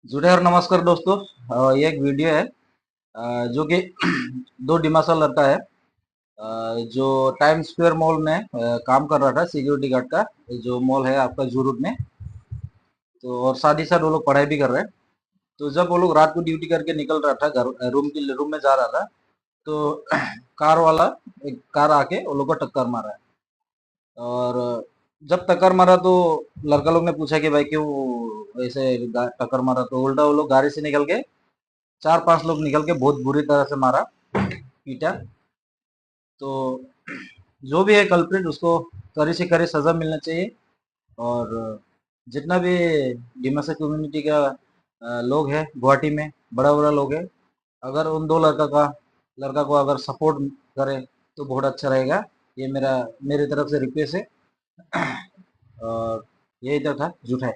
जुड़े और नमस्कार दोस्तों। ये एक वीडियो है जो कि दो डिमासा लड़का है जो टाइम स्क्वायर मॉल में काम कर रहा था सिक्योरिटी गार्ड का। जो मॉल है आपका जुरूड में। तो और साथ ही साथ वो लोग पढ़ाई भी कर रहे हैं। तो जब वो लोग रात को ड्यूटी करके निकल रहा था घर रूम में जा रहा था। तो कार वाला एक कार आके वो लोग को टक्कर मारा है। और जब टक्कर मारा तो लड़का लोग ने पूछा कि भाई क्यों ऐसे टक्कर मारा, तो उल्टा वो लोग गाड़ी से निकल के चार पांच लोग निकल के बहुत बुरी तरह से मारा, पीटा। तो जो भी है कल्प्रिट उसको कड़ी से कड़ी सजा मिलना चाहिए। और जितना भी डिमासा कम्युनिटी का लोग है गुवाहाटी में, बड़ा बड़ा लोग है, अगर उन दो लड़का को अगर सपोर्ट करे तो बहुत अच्छा रहेगा। ये मेरी तरफ से रिक्वेस्ट है। और यही तो था, झूठा है।